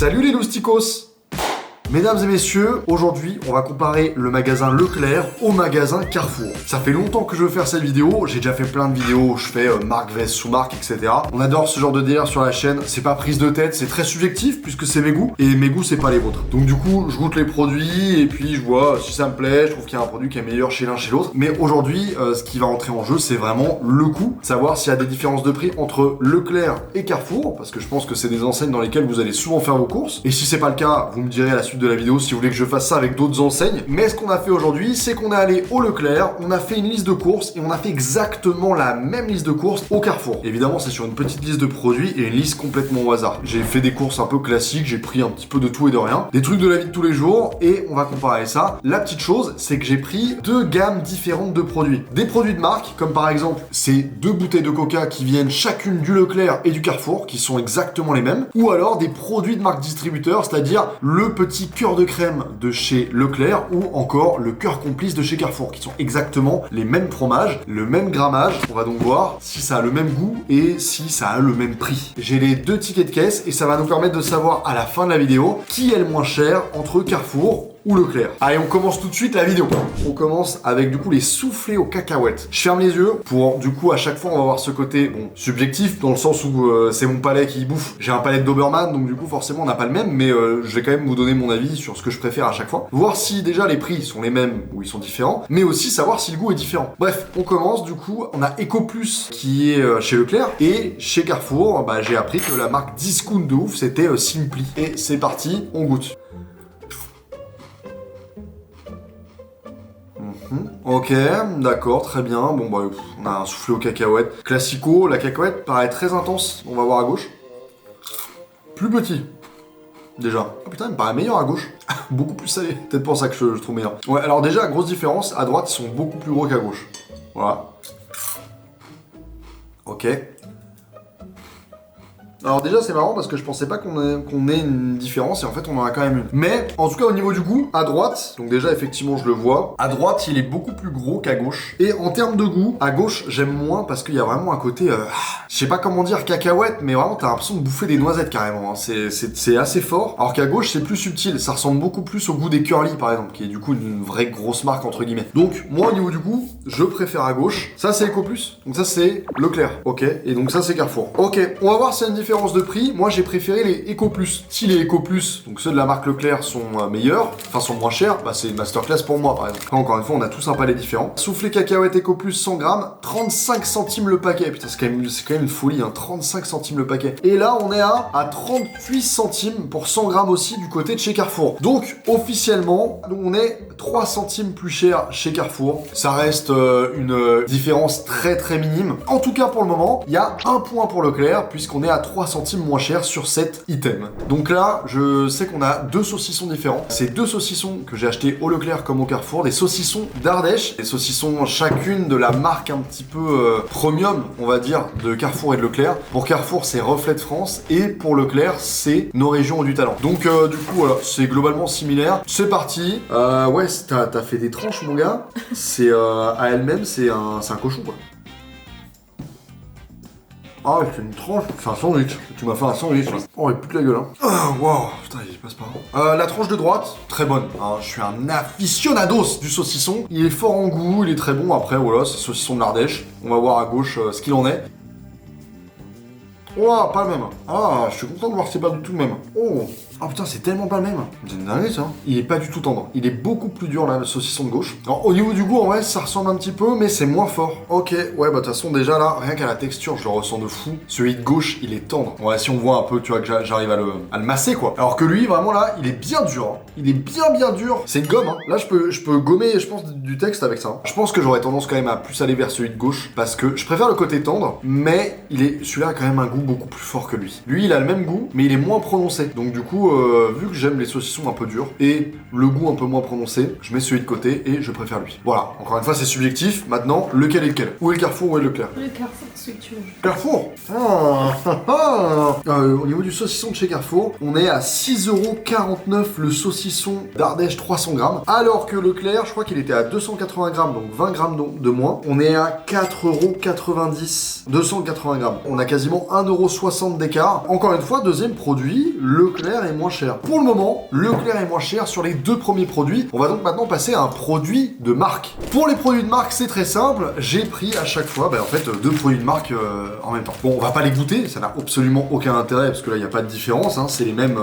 Salut les lousticos! Mesdames et messieurs, aujourd'hui, on va comparer le magasin Leclerc au magasin Carrefour. Ça fait longtemps que je veux faire cette vidéo, j'ai déjà fait plein de vidéos où je fais marque vs sous-marque, etc. On adore ce genre de délire sur la chaîne, c'est pas prise de tête, c'est très subjectif puisque c'est mes goûts, et mes goûts c'est pas les vôtres. Donc du coup, je goûte les produits, et puis je vois si ça me plaît, je trouve qu'il y a un produit qui est meilleur chez l'un chez l'autre. Mais aujourd'hui, ce qui va entrer en jeu, c'est vraiment le coût, savoir s'il y a des différences de prix entre Leclerc et Carrefour, parce que je pense que c'est des enseignes dans lesquelles vous allez souvent faire vos courses. Et si c'est pas le cas, vous me direz à la suite de la vidéo si vous voulez que je fasse ça avec d'autres enseignes. Mais ce qu'on a fait aujourd'hui, c'est qu'on est allé au Leclerc, on a fait une liste de courses et on a fait exactement la même liste de courses au Carrefour. Évidemment, c'est sur une petite liste de produits et une liste complètement au hasard. J'ai fait des courses un peu classiques, j'ai pris un petit peu de tout et de rien, des trucs de la vie de tous les jours, et on va comparer ça. La petite chose, c'est que j'ai pris deux gammes différentes de produits. Des produits de marque, comme par exemple ces deux bouteilles de Coca qui viennent chacune du Leclerc et du Carrefour, qui sont exactement les mêmes, ou alors des produits de marque distributeur, c'est-à-dire le petit cœur de crème de chez Leclerc ou encore le cœur complice de chez Carrefour, qui sont exactement les mêmes fromages, le même grammage. On va donc voir si ça a le même goût et si ça a le même prix. J'ai les deux tickets de caisse et ça va nous permettre de savoir à la fin de la vidéo qui est le moins cher entre Carrefour ou Leclerc. Allez, on commence tout de suite la vidéo. On commence avec du coup les soufflés aux cacahuètes. Je ferme les yeux pour du coup à chaque fois on va avoir ce côté subjectif dans le sens où c'est mon palais qui bouffe. J'ai un palais de Doberman donc du coup forcément on n'a pas le même, mais je vais quand même vous donner mon avis sur ce que je préfère à chaque fois. Voir si déjà les prix sont les mêmes ou ils sont différents, mais aussi savoir si le goût est différent. Bref, on commence du coup. On a EcoPlus qui est chez Leclerc et chez Carrefour, j'ai appris que la marque discount de ouf c'était Simply. Et c'est parti, on goûte. Ok, d'accord, très bien. On a un soufflé aux cacahuètes. Classico, la cacahuète paraît très intense. On va voir à gauche. Plus petit. Déjà. Oh putain, il me paraît meilleur à gauche. Beaucoup plus salé. Peut-être pour ça que je trouve meilleur. Ouais, alors déjà, grosse différence. À droite, ils sont beaucoup plus gros qu'à gauche. Voilà. Ok. Alors déjà c'est marrant parce que je pensais pas qu'on ait une différence et en fait on en a quand même une. Mais en tout cas au niveau du goût, à droite, donc déjà effectivement je le vois, à droite il est beaucoup plus gros qu'à gauche. Et en termes de goût, à gauche j'aime moins parce qu'il y a vraiment un côté, je sais pas comment dire cacahuète, mais vraiment t'as l'impression de bouffer des noisettes carrément, hein. C'est assez fort. Alors qu'à gauche c'est plus subtil, ça ressemble beaucoup plus au goût des Curly par exemple, qui est du coup une vraie grosse marque entre guillemets. Donc moi au niveau du goût, je préfère à gauche. Ça c'est EcoPlus, donc ça c'est Leclerc, ok. Et donc ça c'est Carrefour. Ok, on va voir s'il y a une différence de prix. Moi j'ai préféré les EcoPlus. Si les EcoPlus, donc ceux de la marque Leclerc sont meilleurs, enfin sont moins chers, c'est une masterclass pour moi par exemple. Après, encore une fois on a tous un palais différent. Soufflé cacahuète EcoPlus 100 grammes, 35 centimes le paquet. Putain c'est quand même une folie, hein, 35 centimes le paquet. Et là on est à 38 centimes pour 100 grammes aussi du côté de chez Carrefour. Donc officiellement on est 3 centimes plus cher chez Carrefour. Ça reste une différence très très minime. En tout cas pour le moment, il y a un point pour Leclerc puisqu'on est à 3 centimes moins cher sur cet item. Donc là, je sais qu'on a deux saucissons différents. C'est deux saucissons que j'ai achetés au Leclerc comme au Carrefour, des saucissons d'Ardèche, des saucissons chacune de la marque un petit peu premium, on va dire, de Carrefour et de Leclerc. Pour Carrefour, c'est Reflet de France et pour Leclerc, c'est Nos Régions ont du talent. Donc du coup, voilà, c'est globalement similaire. C'est parti. Ouais, t'as fait des tranches, mon gars. C'est à elle-même, c'est un cochon, quoi. Ah, c'est une tranche, c'est un sandwich. Tu m'as fait un sandwich. Oh, il pue la gueule, hein. Ah, waouh, putain, il passe par là. La tranche de droite, très bonne. Hein, je suis un aficionados du saucisson. Il est fort en goût, il est très bon. Après, voilà, c'est saucisson de l'Ardèche. On va voir à gauche ce qu'il en est. Oh, pas le même. Ah, je suis content de voir que c'est pas du tout le même. Oh. Ah putain, c'est tellement pas le même. C'est une dinguerie ça. Il est pas du tout tendre. Il est beaucoup plus dur là, le saucisson de gauche. Alors au niveau du goût, en vrai, ça ressemble un petit peu, mais c'est moins fort. Ok, ouais, de toute façon, déjà là, rien qu'à la texture, je le ressens de fou. Celui de gauche, il est tendre. Ouais, si on voit un peu, tu vois, que j'arrive à le masser quoi. Alors que lui, vraiment là, il est bien dur. Hein. Il est bien dur. C'est une gomme, hein. Là, je peux gommer, je pense, du texte avec ça. Je pense que j'aurais tendance quand même à plus aller vers celui de gauche, parce que je préfère le côté tendre, mais celui-là a quand même un goût beaucoup plus fort que lui. Lui, il a le même goût, mais il est moins prononcé. Donc du coup, vu que j'aime les saucissons un peu durs et le goût un peu moins prononcé, je mets celui de côté et je préfère lui. Voilà, encore une fois c'est subjectif. Maintenant, lequel est lequel? Où est le Carrefour, où est le Leclerc? Le Carrefour, celui que tu veux. Carrefour. Au niveau du saucisson de chez Carrefour, on est à 6,49€ le saucisson d'Ardèche 300 grammes, alors que Leclerc, je crois qu'il était à 280 grammes, donc 20 grammes de moins. On est à 4,90€, 280 grammes. On a quasiment 1,60€ d'écart. Encore une fois, deuxième produit, Leclerc est moins moins cher. Pour le moment, Leclerc est moins cher sur les deux premiers produits. On va donc maintenant passer à un produit de marque. Pour les produits de marque, c'est très simple. J'ai pris à chaque fois, en fait, deux produits de marque en même temps. Bon, on va pas les goûter, ça n'a absolument aucun intérêt parce que là, il n'y a pas de différence, hein, c'est les mêmes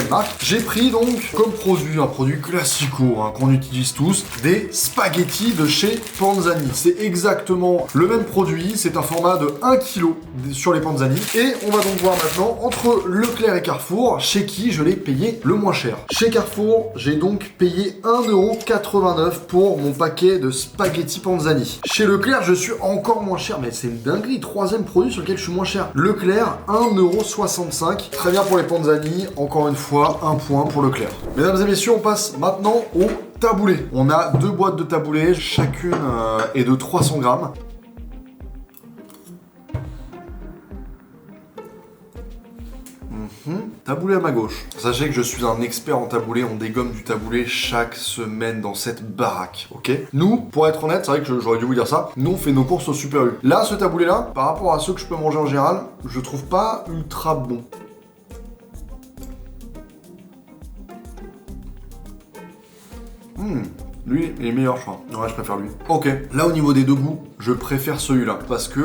marques. J'ai pris donc comme produit, un produit classico qu'on utilise tous, des spaghettis de chez Panzani. C'est exactement le même produit, c'est un format de 1 kg sur les Panzani. Et on va donc voir maintenant entre Leclerc et Carrefour, chez qui je l'ai payé le moins cher. Chez Carrefour, j'ai donc payé 1,89€ pour mon paquet de spaghettis Panzani. Chez Leclerc, je suis encore moins cher, mais c'est une dinguerie, troisième produit sur lequel je suis moins cher. Leclerc, 1,65€. Très bien pour les Panzani, encore une fois, un point pour Leclerc. Mesdames et messieurs, on passe maintenant au taboulé. On a deux boîtes de taboulé, chacune est de 300 grammes. Taboulé à ma gauche. Sachez que je suis un expert en taboulé, on dégomme du taboulé chaque semaine dans cette baraque, ok? Nous, pour être honnête, c'est vrai que j'aurais dû vous dire ça, nous on fait nos courses au Super U. Là, ce taboulé-là, par rapport à ceux que je peux manger en général, je trouve pas ultra bon. Lui, il est meilleur, je crois. Ouais, je préfère lui. Ok. Là, au niveau des deux goûts, je préfère celui-là. Parce que,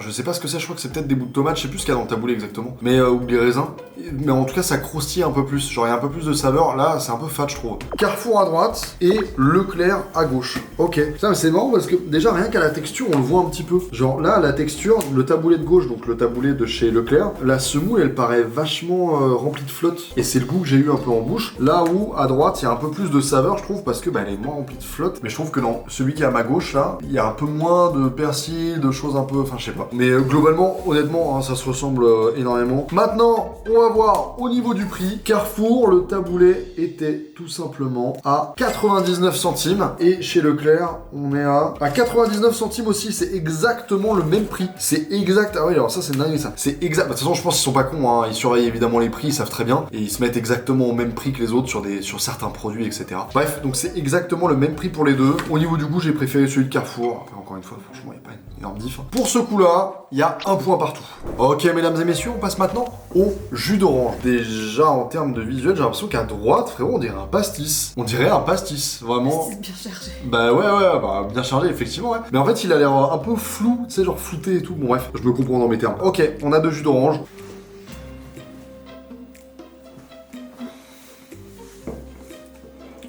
je sais pas ce que c'est, je crois que c'est peut-être des bouts de tomates, je sais plus ce qu'il y a dans le taboulé exactement. Mais, ou des raisins. Mais en tout cas, ça croustille un peu plus. Genre, il y a un peu plus de saveur. Là, c'est un peu fat, je trouve. Carrefour à droite et Leclerc à gauche. Ok. Putain, mais c'est marrant parce que, déjà, rien qu'à la texture, on le voit un petit peu. Genre, là, la texture, le taboulé de gauche, donc le taboulé de chez Leclerc, la semoule, elle paraît vachement remplie de flotte. Et c'est le goût que j'ai eu un peu en bouche. Là où, à droite, il y a un peu plus de saveur, je trouve, parce que, elle est moins remplie de flotte, mais je trouve que dans celui qui est à ma gauche là, il y a un peu moins de persil, de choses un peu, enfin je sais pas. Mais globalement, honnêtement, ça se ressemble énormément. Maintenant, on va voir au niveau du prix. Carrefour, le taboulé était tout simplement à 99 centimes et chez Leclerc, on est à 99 centimes aussi. C'est exactement le même prix. C'est exact. Ah oui, alors ça c'est dingue ça. C'est exact. De toute façon, je pense qu'ils sont pas cons. Hein. Ils surveillent évidemment les prix, ils savent très bien et ils se mettent exactement au même prix que les autres sur certains produits, etc. Bref, donc c'est exactement le même prix pour les deux. Au niveau du goût, j'ai préféré celui de Carrefour. Après, encore une fois, franchement, il n'y a pas une énorme diff. Pour ce coup-là, il y a un point partout. Ok, mesdames et messieurs, on passe maintenant au jus d'orange. Déjà, en termes de visuel, j'ai l'impression qu'à droite, frérot, on dirait un pastis. On dirait un pastis, vraiment. C'est bien chargé. Bah ouais, bien chargé, effectivement, ouais. Mais en fait, il a l'air un peu flou, tu sais, genre flouté et tout. Bon, bref, je me comprends dans mes termes. Ok, on a deux jus d'orange.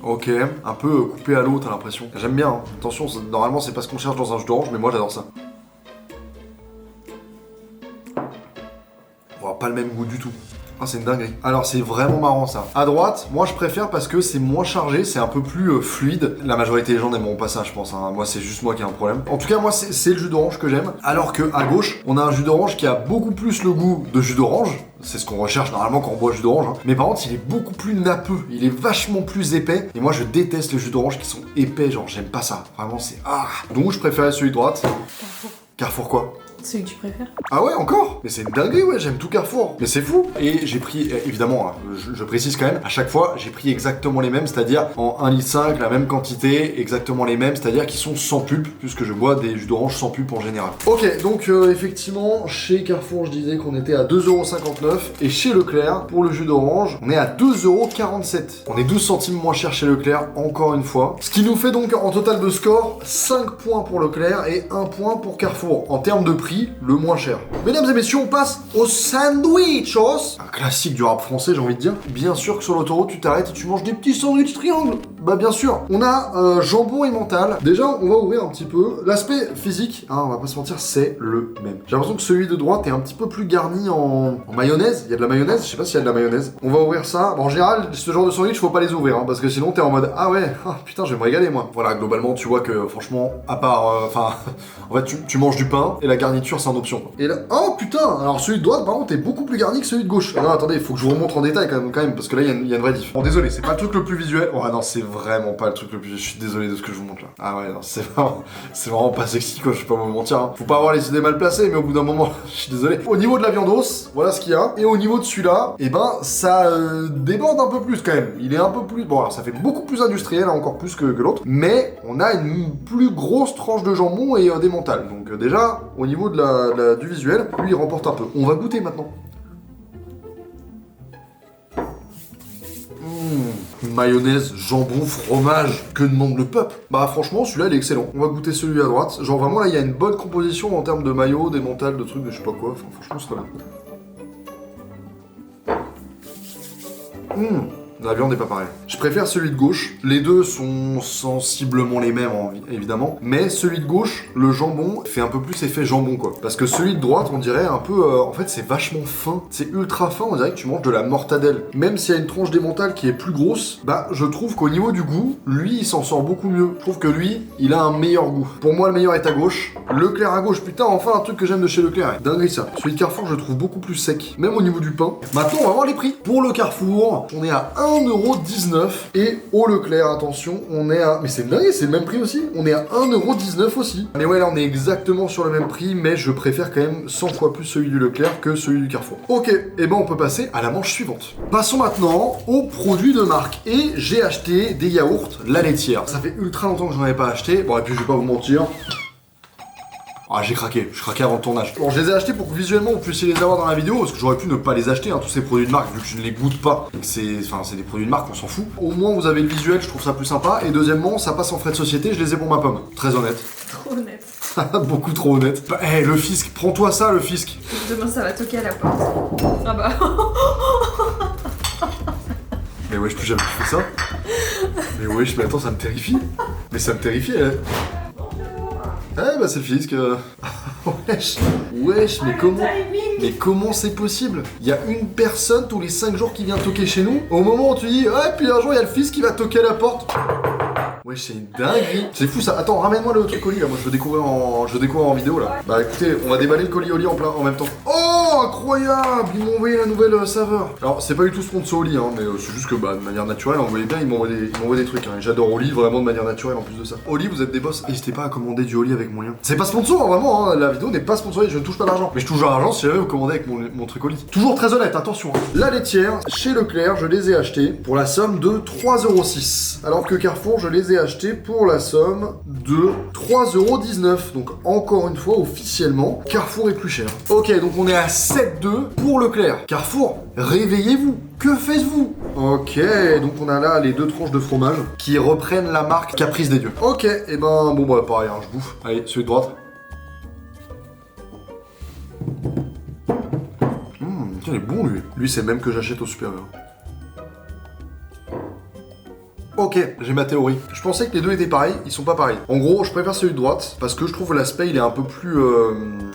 Ok, un peu coupé à l'eau, t'as l'impression. J'aime bien, hein. Attention, normalement c'est pas ce qu'on cherche dans un jus d'orange, mais moi j'adore ça. Oh, pas le même goût du tout. Ah, c'est une dinguerie. Alors, c'est vraiment marrant ça. À droite, moi je préfère parce que c'est moins chargé, c'est un peu plus fluide. La majorité des gens n'aimeront pas ça, je pense. Hein. Moi, c'est juste moi qui ai un problème. En tout cas, moi, c'est le jus d'orange que j'aime. Alors que à gauche, on a un jus d'orange qui a beaucoup plus le goût de jus d'orange. C'est ce qu'on recherche normalement quand on boit jus d'orange. Hein. Mais par contre, il est beaucoup plus nappeux. Il est vachement plus épais. Et moi, je déteste les jus d'orange qui sont épais. Genre, j'aime pas ça. Vraiment, c'est... Ah. Donc, je préférais celui de droite. Carrefour. Carrefour quoi? Celui que tu préfères? Ah ouais, encore? Mais c'est une dinguerie, ouais, j'aime tout Carrefour. Mais c'est fou. Et j'ai pris, évidemment, je précise quand même, à chaque fois, j'ai pris exactement les mêmes, c'est-à-dire en 1,5 litre, la même quantité, exactement les mêmes, c'est-à-dire qu'ils sont sans pulpe, puisque je bois des jus d'orange sans pulpe en général. Ok, donc effectivement, chez Carrefour, je disais qu'on était à 2,59€, et chez Leclerc, pour le jus d'orange, on est à 2,47€. On est 12 centimes moins cher chez Leclerc, encore une fois. Ce qui nous fait donc, en total de score, 5 points pour Leclerc et 1 point pour Carrefour. En termes de prix, le moins cher. Mesdames et messieurs, on passe au sandwichos. Un classique du rap français, j'ai envie de dire. Bien sûr que sur l'autoroute, tu t'arrêtes et tu manges des petits sandwichs triangles. Bah bien sûr. On a jambon et mental. Déjà, on va ouvrir un petit peu. L'aspect physique, hein, on va pas se mentir, c'est le même. J'ai l'impression que celui de droite est un petit peu plus garni en mayonnaise. Il y a de la mayonnaise, je sais pas s'il y a de la mayonnaise. On va ouvrir ça. Bon, en général, ce genre de sandwich, faut pas les ouvrir, hein, parce que sinon t'es en mode ah ouais, putain, je vais me régaler moi. Voilà, globalement, tu vois que franchement, à part, en fait, tu manges du pain et la garniture c'est en option. Et là, oh putain, alors celui de droite par contre est beaucoup plus garni que celui de gauche. Ah non, attendez, il faut que je vous remontre en détail quand même parce que là il y a une vraie diff. Bon, désolé, c'est pas le truc le plus visuel. Oh non, c'est vraiment pas le truc le plus. Je suis désolé de ce que je vous montre là. Ah ouais, non, c'est vraiment pas sexy quoi, je vais pas vous mentir. Hein. Faut pas avoir les idées mal placées, mais au bout d'un moment, je suis désolé. Au niveau de la viandos, voilà ce qu'il y a. Et au niveau de celui-là, et ben ça déborde un peu plus quand même. Il est un peu plus. Bon, alors ça fait beaucoup plus industriel, hein, encore plus que l'autre. Mais on a une plus grosse tranche de jambon et des mentales. Donc déjà, au niveau de du visuel, lui il remporte un peu. On va goûter maintenant. Mayonnaise, jambon, fromage, que demande le peuple? Bah franchement celui-là il est excellent. On va goûter celui à droite. Genre vraiment là il y a une bonne composition en termes de mayo, d'émental, de trucs, de je sais pas quoi. Enfin franchement c'est très bien. La viande n'est pas pareille. Je préfère celui de gauche. Les deux sont sensiblement les mêmes, évidemment. Mais celui de gauche, le jambon, fait un peu plus effet jambon, quoi. Parce que celui de droite, on dirait un peu... en fait, c'est vachement fin. C'est ultra fin, on dirait que tu manges de la mortadelle. Même s'il y a une tranche d'émental qui est plus grosse, bah, je trouve qu'au niveau du goût, lui, il s'en sort beaucoup mieux. Je trouve que lui, il a un meilleur goût. Pour moi, le meilleur est à gauche. Leclerc à gauche, putain, enfin, un truc que j'aime de chez Leclerc. Dinguerie, ça. Celui de Carrefour, je le trouve beaucoup plus sec. Même au niveau du pain. Maintenant, on va voir les prix. Pour le Carrefour, on est à 1,19€ et au Leclerc, attention, on est à... Mais c'est dingue, c'est le même prix aussi. On est à 1,19€ aussi. Mais ouais, là, on est exactement sur le même prix, mais je préfère quand même 100 fois plus celui du Leclerc que celui du Carrefour. Ok, et ben on peut passer à la manche suivante. Passons maintenant aux produits de marque. Et j'ai acheté des yaourts La Laitière. Ça fait ultra longtemps que j'en avais pas acheté. Bon, et puis je vais pas vous mentir. Ah, j'ai craqué avant le tournage. Bon, je les ai achetés pour que visuellement vous puissiez les avoir dans la vidéo, parce que j'aurais pu ne pas les acheter, hein, tous ces produits de marque, vu que je ne les goûte pas. C'est des produits de marque, on s'en fout. Au moins, vous avez le visuel, je trouve ça plus sympa. Et deuxièmement, ça passe en frais de société, je les ai pour ma pomme. Très honnête. Trop honnête. Beaucoup trop honnête. Bah, hey, le fisc, prends-toi ça, le fisc. Demain, ça va toquer à la porte. Ah bah. Mais wesh, plus jamais tu fais ça. Mais wesh, mais attends, ça me terrifie. Mais ça me terrifie, elle. Eh bah c'est le fisc. Wesh, mais comment c'est possible? Il y a une personne tous les 5 jours qui vient toquer chez nous. Au moment où tu dis, ouais, puis un jour il y a le fisc qui va toquer à la porte. Wesh, c'est une dinguerie. C'est fou ça. Attends, ramène-moi le truc colis là. Moi je veux découvrir en vidéo là. Bah écoutez, on va déballer le colis au lit en même temps. Oh, incroyable! Ils m'ont envoyé la nouvelle saveur. Alors c'est pas du tout sponsor Oli, hein, mais c'est juste que bah de manière naturelle, vous voyez bien, ils m'envoient des trucs. Hein. J'adore Oli vraiment de manière naturelle en plus de ça. Oli, vous êtes des boss. N'hésitez pas à commander du Oli avec mon lien. C'est pas sponsor hein, vraiment. Hein. La vidéo n'est pas sponsorisée. Je ne touche pas d'argent. Mais je touche de l'argent si jamais vous commandez avec mon truc Oli. Toujours très honnête, attention. Hein. La laitière chez Leclerc, je les ai achetés pour la somme de 3,06€. Alors que Carrefour, je les ai achetés pour la somme de 3,19€. Donc encore une fois, officiellement, Carrefour est plus cher. Ok, donc on est à 7,2 pour Leclerc. Carrefour, réveillez-vous. Que faites-vous? Ok, donc on a là les 2 tranches de fromage qui reprennent la marque Caprice des Dieux. Ok, et ben bon bah pareil, hein, je bouffe. Allez, celui de droite. Tiens, il est bon lui. Lui c'est le même que j'achète au supérieur. Ok, j'ai ma théorie. Je pensais que les deux étaient pareils, ils sont pas pareils. En gros, je préfère celui de droite parce que je trouve l'aspect il est un peu plus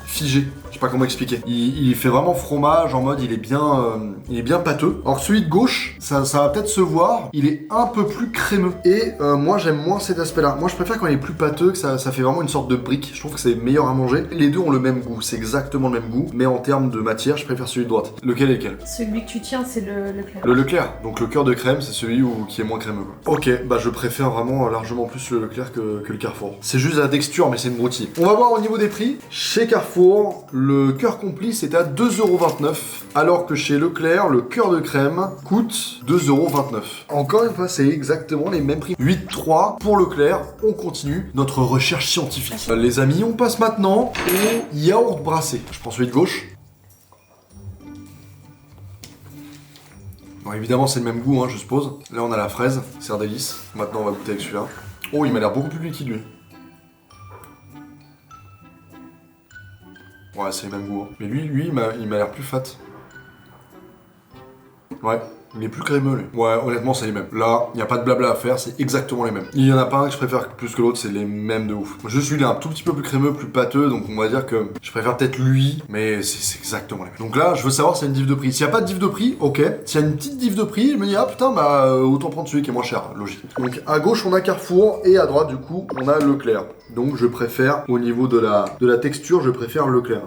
figé. Je sais pas comment expliquer. Il fait vraiment fromage en mode il est bien pâteux. Alors que celui de gauche, ça va peut-être se voir, il est un peu plus crémeux. Et moi j'aime moins cet aspect-là. Moi je préfère quand il est plus pâteux, que ça fait vraiment une sorte de brique. Je trouve que c'est meilleur à manger. Les deux ont le même goût, c'est exactement le même goût. Mais en termes de matière, je préfère celui de droite. Lequel est lequel? Celui que tu tiens, c'est le Leclerc. Le Leclerc. Donc le cœur de crème, c'est celui qui est moins crémeux. Quoi. Ok, bah je préfère vraiment largement plus le Leclerc que le Carrefour. C'est juste la texture, mais c'est une broutille. On va voir au niveau des prix. Chez Carrefour, le cœur complice est à 2,29€, alors que chez Leclerc, le cœur de crème coûte 2,29€. Encore une fois, c'est exactement les mêmes prix. 8,3 pour Leclerc. On continue notre recherche scientifique. Les amis, on passe maintenant au yaourt brassé. Je prends celui de gauche. Bon, évidemment, c'est le même goût, hein, je suppose. Là, on a la fraise, c'est un délice. Maintenant, on va goûter avec celui-là. Oh, il m'a l'air beaucoup plus liquide, lui. Ouais, c'est le même goût. Hein. Mais lui, il m'a l'air plus fat. Ouais. Il est plus crémeux, lui. Ouais, honnêtement, c'est les mêmes. Là, il n'y a pas de blabla à faire, c'est exactement les mêmes. Il y en a pas un que je préfère plus que l'autre, c'est les mêmes de ouf. Juste celui-là, un tout petit peu plus crémeux, plus pâteux, donc on va dire que je préfère peut-être lui, mais c'est exactement les mêmes. Donc là, je veux savoir s'il y a une diff de prix. S'il n'y a pas de diff de prix, ok. S'il y a une petite diff de prix, je me dis, ah putain, bah autant prendre celui qui est moins cher, logique. Donc à gauche, on a Carrefour, et à droite, du coup, on a Leclerc. Donc je préfère, au niveau de la texture, je préfère Leclerc.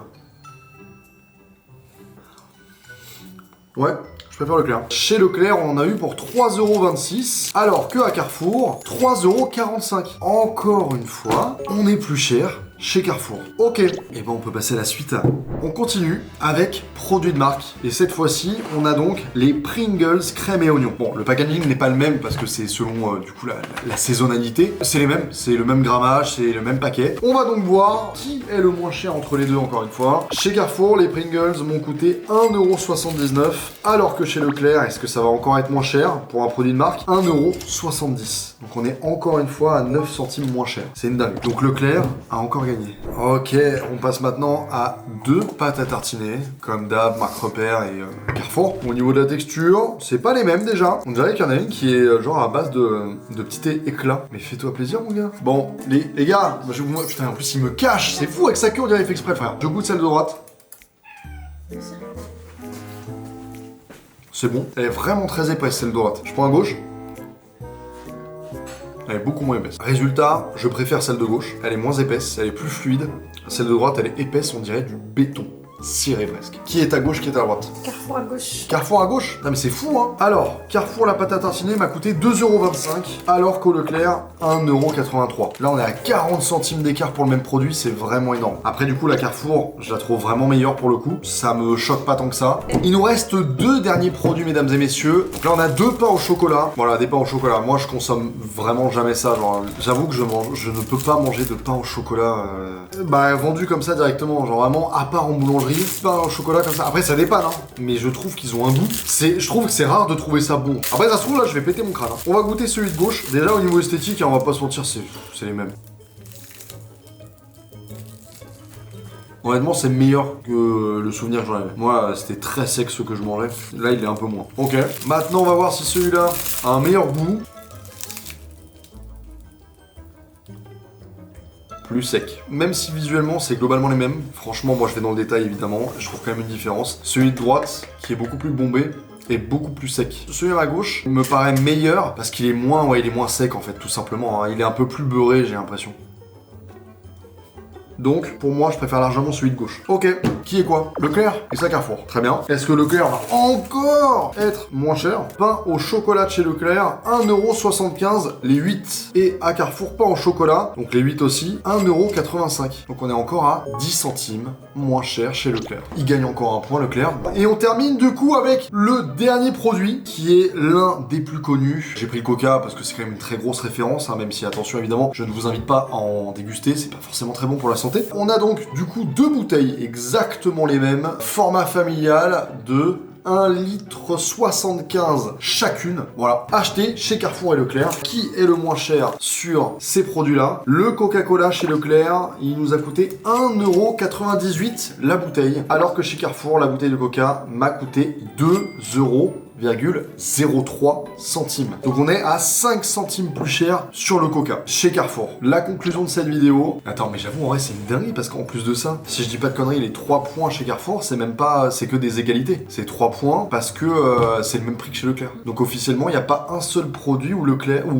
Ouais. Je préfère Leclerc. Chez Leclerc, on en a eu pour 3,26€, alors que à Carrefour, 3,45€. Encore une fois, on est plus cher. chez Carrefour. Ok, et ben on peut passer à la suite. On continue avec produits de marque. Et cette fois-ci, on a donc les Pringles crème et oignon. Bon, le packaging n'est pas le même parce que c'est selon du coup la saisonnalité. C'est les mêmes, c'est le même grammage, c'est le même paquet. On va donc voir qui est le moins cher entre les deux encore une fois. Chez Carrefour, les Pringles m'ont coûté 1,79€, alors que chez Leclerc, est-ce que ça va encore être moins cher pour un produit de marque? 1,70€. Donc on est encore une fois à 9 centimes moins cher. C'est une dingue. Donc Leclerc a encore gagné. Ok, on passe maintenant à deux pâtes à tartiner, comme d'hab, Marc Repère et Carrefour. Au niveau de la texture, c'est pas les mêmes déjà. On dirait qu'il y en a une qui est genre à base de petits éclats. Mais fais-toi plaisir mon gars. Bon, les gars, putain en plus il me cache, c'est fou avec sa queue on dirait il fait exprès frère. Je goûte celle de droite. C'est bon, elle est vraiment très épaisse celle de droite. Je prends à gauche. Elle est beaucoup moins épaisse. Résultat, je préfère celle de gauche. Elle est moins épaisse, elle est plus fluide. Celle de droite, elle est épaisse, on dirait du béton. Ciré presque. Qui est à gauche, qui est à droite? Carrefour à gauche. Carrefour à gauche? Non mais c'est fou hein. Alors, Carrefour la pâte à tartiner m'a coûté 2,25€, alors qu'au Leclerc, 1,83€. Là on est à 40 centimes d'écart pour le même produit, c'est vraiment énorme. Après du coup la Carrefour, je la trouve vraiment meilleure pour le coup. Ça me choque pas tant que ça. Il nous reste deux derniers produits mesdames et messieurs. Donc là on a deux pains au chocolat. Voilà, des pains au chocolat. Moi je consomme vraiment jamais ça. Genre, j'avoue que je ne peux pas manger de pain au chocolat vendu comme ça directement. Genre vraiment à part en boulangerie. Pain au chocolat comme ça. Après ça dépanne hein. Mais je trouve qu'ils ont un goût. Je trouve que c'est rare de trouver ça bon. Après ça se trouve là je vais péter mon crâne hein. On va goûter celui de gauche. Déjà au niveau esthétique on va pas se mentir c'est les mêmes. Honnêtement c'est meilleur que le souvenir que j'en avais. Moi c'était très sec ce que je mangeais. Là il est un peu moins. Ok. Maintenant on va voir si celui-là a un meilleur goût. Plus sec. Même si visuellement c'est globalement les mêmes, franchement moi je vais dans le détail évidemment, je trouve quand même une différence. Celui de droite, qui est beaucoup plus bombé, est beaucoup plus sec. Celui à ma gauche me paraît meilleur parce qu'il est moins, il est moins sec en fait tout simplement. Hein. Il est un peu plus beurré j'ai l'impression. Donc, pour moi, je préfère largement celui de gauche. Ok, qui est quoi? Leclerc et ça Carrefour. Très bien. Est-ce que Leclerc va encore être moins cher? Pain au chocolat de chez Leclerc, 1,75€ les 8. Et à Carrefour, pain au chocolat, donc les 8 aussi, 1,85€. Donc on est encore à 10 centimes moins cher chez Leclerc. Il gagne encore un point Leclerc. Et on termine du coup avec le dernier produit, qui est l'un des plus connus. J'ai pris le Coca parce que c'est quand même une très grosse référence, hein, même si attention évidemment, je ne vous invite pas à en déguster, c'est pas forcément très bon pour la santé. On a donc du coup deux bouteilles exactement les mêmes, format familial de 1,75 litre chacune. Voilà, acheté chez Carrefour et Leclerc. Qui est le moins cher sur ces produits-là? Le Coca-Cola chez Leclerc, il nous a coûté 1,98€ la bouteille, alors que chez Carrefour, la bouteille de Coca m'a coûté 2,03 centimes. Donc on est à 5 centimes plus cher sur le Coca chez Carrefour. La conclusion de cette vidéo. Attends, mais j'avoue en vrai c'est une dinguerie parce qu'en plus de ça, si je dis pas de conneries, les 3 points chez Carrefour, c'est même pas, c'est que des égalités. C'est 3 points parce que c'est le même prix que chez Leclerc. Donc officiellement, il n'y a pas un seul produit où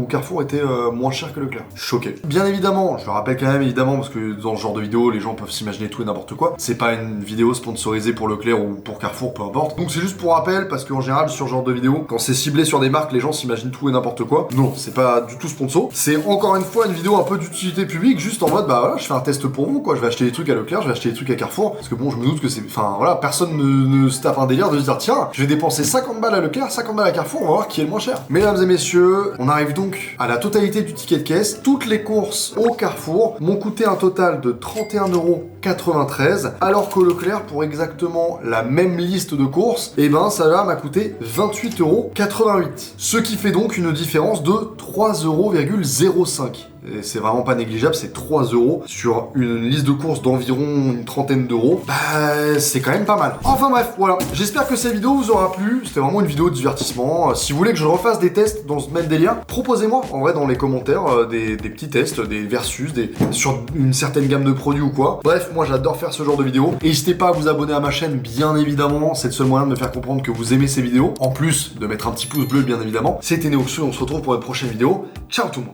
Carrefour était moins cher que Leclerc. Choqué. Bien évidemment, je le rappelle quand même évidemment parce que dans ce genre de vidéo, les gens peuvent s'imaginer tout et n'importe quoi. C'est pas une vidéo sponsorisée pour Leclerc ou pour Carrefour, peu importe. Donc c'est juste pour rappel parce qu'en général sur genre de vidéo, quand c'est ciblé sur des marques, les gens s'imaginent tout et n'importe quoi. Non, c'est pas du tout sponsor. C'est encore une fois une vidéo un peu d'utilité publique, juste en mode bah voilà, je fais un test pour vous quoi. Je vais acheter des trucs à Leclerc, je vais acheter des trucs à Carrefour, parce que bon, je me doute que c'est, enfin voilà, personne ne se tape un délire de se dire tiens, je vais dépenser 50 balles à Leclerc, 50 balles à Carrefour, on va voir qui est le moins cher. Mesdames et messieurs, on arrive donc à la totalité du ticket de caisse. Toutes les courses au Carrefour m'ont coûté un total de 31,93 €, alors que Leclerc, pour exactement la même liste de courses, et ben ça là m'a coûté 28,88 €. Ce qui fait donc une différence de 3,05 €. Et c'est vraiment pas négligeable, c'est 3 € sur une liste de courses d'environ une trentaine d'euros. Bah, c'est quand même pas mal. Enfin bref, voilà. J'espère que cette vidéo vous aura plu. C'était vraiment une vidéo de divertissement. Si vous voulez que je refasse des tests dans ce même délire, proposez-moi en vrai dans les commentaires des petits tests, des versus, sur une certaine gamme de produits ou quoi. Bref, moi j'adore faire ce genre de vidéos. Et n'hésitez pas à vous abonner à ma chaîne, bien évidemment. C'est le seul moyen de me faire comprendre que vous aimez ces vidéos. En plus de mettre un petit pouce bleu, bien évidemment. C'était Neoxu, on se retrouve pour une prochaine vidéo. Ciao tout le monde.